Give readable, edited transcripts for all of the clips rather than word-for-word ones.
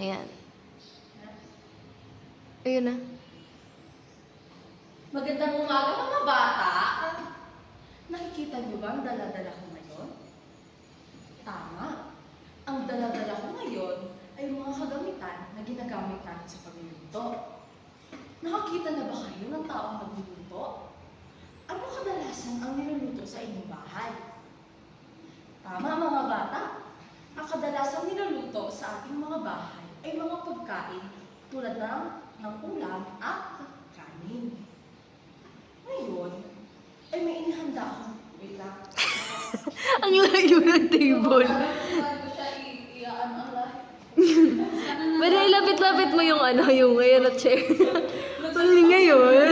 Ayan. Ayun na. Magandang umaga mga bata. Nakikita niyo ba ang dala-dala ko ngayon? Tama. Ang dala-dala ko ngayon ay mga kagamitan na ginagamit natin sa pagluluto. Nakakita na ba kayo ng taong nagluluto? Ano kadalasan ang niluluto sa inyong bahay? Tama mga bata. Ang kadalasang niluluto sa ating mga bahay ay mga pagkain tulad ng ulam at kanin. Ngayon, ay may inihanda akong, wait lang. Ang layo ng table. Pwede ilapit-lapit mo yung yung ngayon na chair. Pwede ngayon.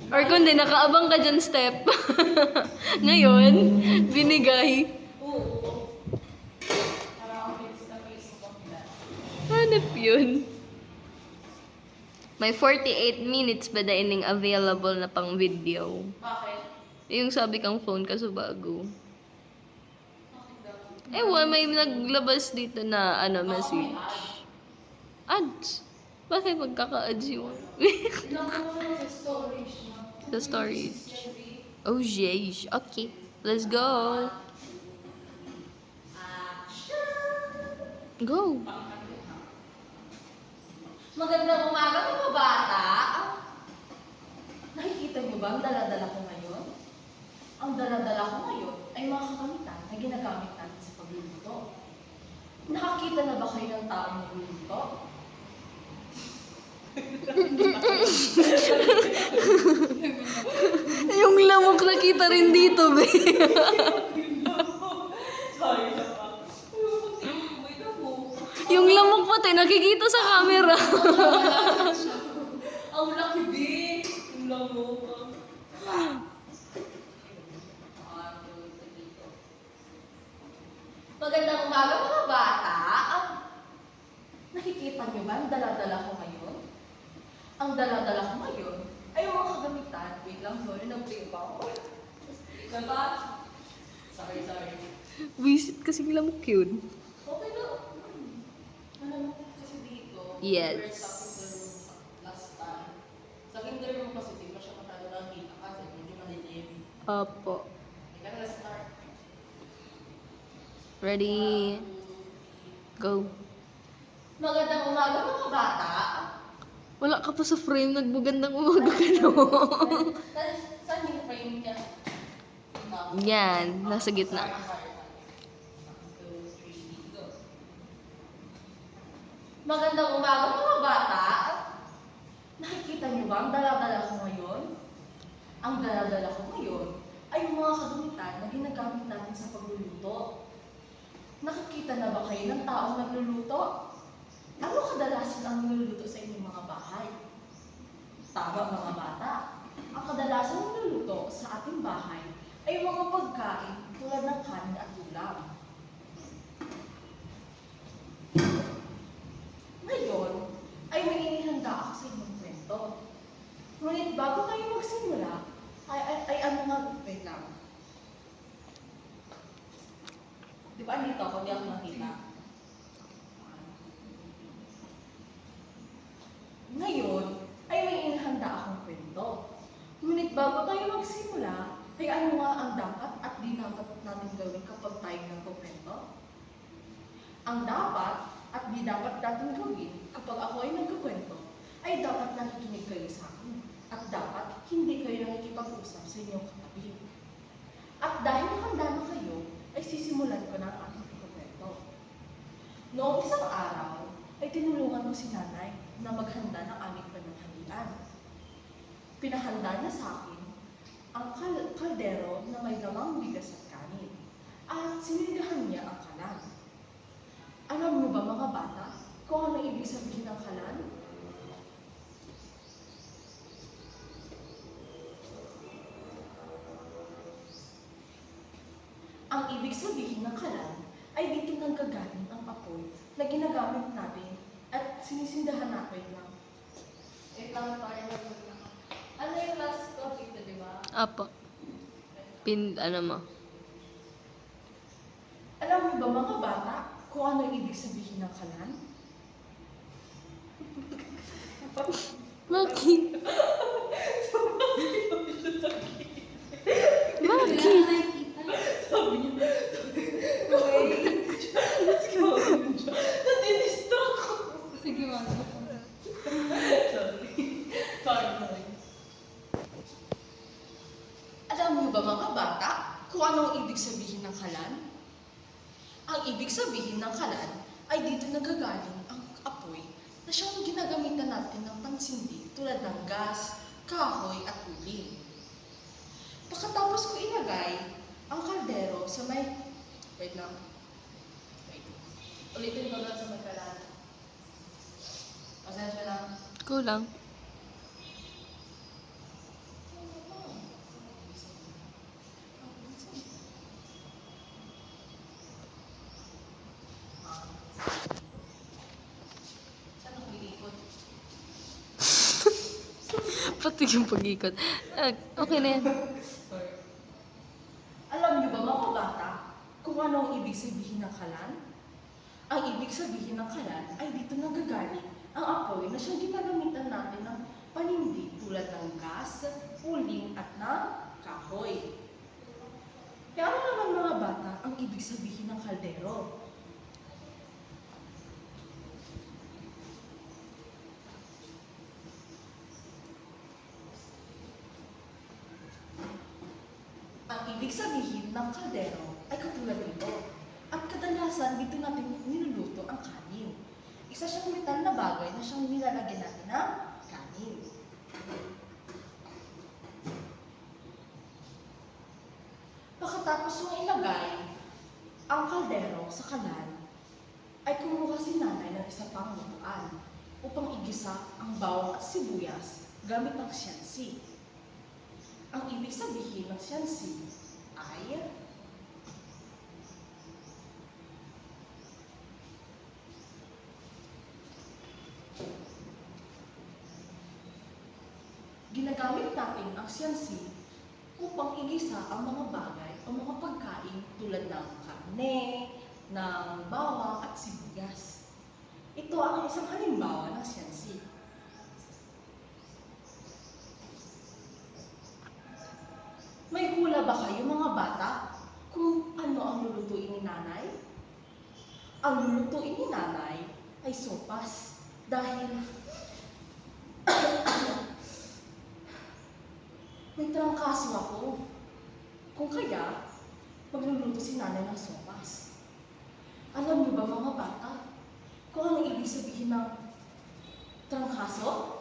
Or kundi, nakaabang ka dyan, step. Ngayon, binigay. Hanap yun. May 48 minutes ba na ining available na pang video? Bakit? Yung sabi kang phone ka sa bago. May naglabas dito na message. Ads. Bakit magkaka-ads yun? Ilang ko sa storage na. The storage. Oh, jeez. Okay. Let's go. Go. Magandang umaga mga bata. Nakikita niyo ba ang dala-dala ko ngayon? Ang dala-dala ko ngayon ay mga kagamitan na ginagamit natin sa pagluluto. Nakakita na ba kayo ng taong nagluluto? Yung lamok nakita rin dito, be. Sorry na pa. May lamok. Yung lamok pati nakikita sa camera. Ang laki din. Yung lamok. Magandang umaga mga bata. Nakikita niyo ba ang dala-dala ko ngayon? Ang dala-dala ko ngayon ay mga kagamitan. Wait lang, sorry, nag-play pa ako. Diba? Sorry. Visit kasing lamok yun. Okay na. Alam mo kasi dito, Yes. we're stuck in the room last time. Sa kinder room kasi di pa siya masyado nakita kasi medyo malilim. Opo. Ika na, let's start. Ready? Go. Magandang umaga mga bata. Wala ka pa sa frame. Nagbugandang umaga ka no. Saan yung frame niya? Yan. Nasa gitna. Magandang umaga mga bata. Nakikita niyo ba ang dala-dala ko ngayon? Ang dala-dala ko ngayon ay mga kagamitan na ginagamit natin sa pagluluto. Nakikita na ba kayo ng taong nagluluto? Ano kadalasan ang niluluto sa inyong mga bahay? Tama mga bata. Ang kadalasan ng niluluto sa ating bahay ay mga pagkain tulad ng kanin at ulam. Ngayon, ay may inihanda ako sa inyong kwento. Ngunit bago tayo magsimula, ay ano nga, wait lang. Di ba andito ako, di ako nakita? Ngayon, ay may inihanda akong kwento. Ngunit bago tayo magsimula, ay ano nga ang dapat at di dapat natin gawin kapag tayo nagkukwento? Ang dapat at di dapat natin gawin kapag ako ay nagkukwento, ay dapat nakikinig kayo sa akin. At dapat hindi kayo nakikipag-usap sa inyong katabi. At dahil nakahanda na kayo, ay sisimulan ko na ang ating pagkukwento. Noong isang araw, ay tinulungan ko si nanay na maghanda ng aming pananghalian. Pinahanda niya sa akin ang kaldero na may lamang bigas at kanin. At sinindihan niya ang kalan. Alam niyo ba mga bata kung ano ibig sabihin ng kalan? Ang ibig sabihin ng kalan ay dito nang gagaling ang apoy na ginagamit natin at sinisindahan natin lang. Ito tayo ano yung last topic na, di ba? Apo. Ano mo? Alam niyo ba mga bata kung ano ang ibig sabihin ng kalan? Bakit? Bakit? Sabi niya, nadidistract ko. Sige, mama. Sorry. Alam niyo ba mga bata kung ano ang ibig sabihin ng kalan? Ang ibig sabihin ng kalan ay dito nagagaling ang apoy na siyang ginagamitan natin ng pansindi tulad ng gas, kahoy at uling. Pagkatapos ko ilagay ang kaldero sa may... Wait lang. Wait. Ulitin ko lang sa may kalan. Pasensya lang. Kulang. Saan ako iikot? Pati yung pag-ikot. Okay na yan. Sorry. Alam niyo ba mga bata kung ano ang ibig sabihin ng kalan? Ang ibig sabihin ng kalan ay dito nanggagaling ang apoy na siyang ginagamitan natin ng panindi tulad ng gas, uling at ng kahoy. Kaya ano naman mga bata ang ibig sabihin ng kaldero? Ang ibig sabihin ng kaldero ay katulad nito. At kadalasan dito natin niluluto ang kanin. Isa siyang metal na bagay na siyang nilalagyan natin ng kanin. Pagkatapos yung ilagay ang kaldero sa kalan, ay kumuha si nanay ng isa pang lutuan upang igisa ang bawang at sibuyas gamit ang siyansi. Ang ibig sabihin ng siyansi ay ginagamit natin ang siyansi upang igisa ang mga bagay o mga pagkain tulad ng karne, ng bawang at sibuyas. Ito ang isang halimbawa ng siyansi. May hula ba kayo mga bata kung ano ang lulutuin ni nanay? Ang lulutuin ni nanay ay sopas dahil may trangkaso ako. Kung kaya, magluluto si nanay ng sopas. Alam niyo ba mga bata kung ano ibig sabihin ng trangkaso?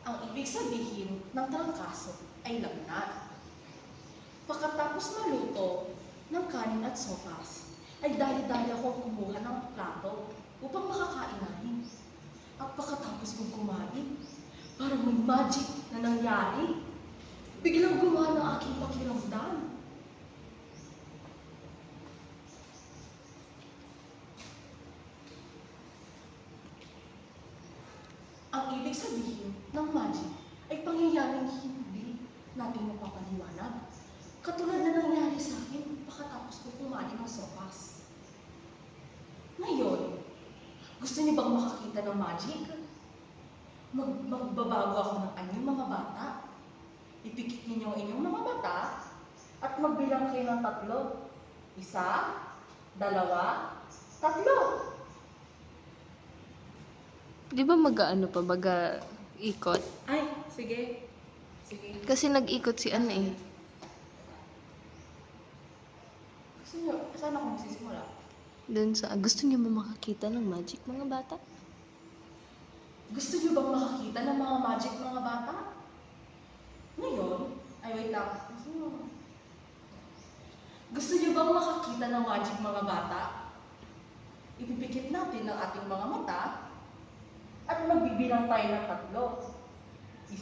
Ang ibig sabihin ng trangkaso ay lagnat. Pagkatapos maluto ng kanin at sopas, ay dali-dali ako kumuha ng plato upang makakain namin. At pagkatapos kong kumain, parang may magic na nangyari. Biglang gumana ang aking pakiramdam. Ang ibig sabihin ng magic ay pangyayaring hindi natin mapapaliwanag. Katulad na nangyari sa akin pagkatapos ko kumain ng sopas. Ngayon, gusto niyo bang makakita ng magic? Magbabago ako ng anyo mga bata. Ipikit ninyo ang inyong mga mata at magbilang kayo ng 3. 1, 2, 3. Di ba mag-ano pa, baga ikot? Ay, sige. Sige. Kasi nag-ikot si ano eh. Gusto niyo, saan ako magsisimula? Dun sa, gusto niyo ba makakita ng magic mga bata? Gusto niyo bang makakita ng mga magic mga bata? Ngayon, ay wait lang. Gusto niyo bang makakita ng magic mga bata? Ipipikit natin ang ating mga mata at magbibilang tayo ng 3. 1, 2, 3.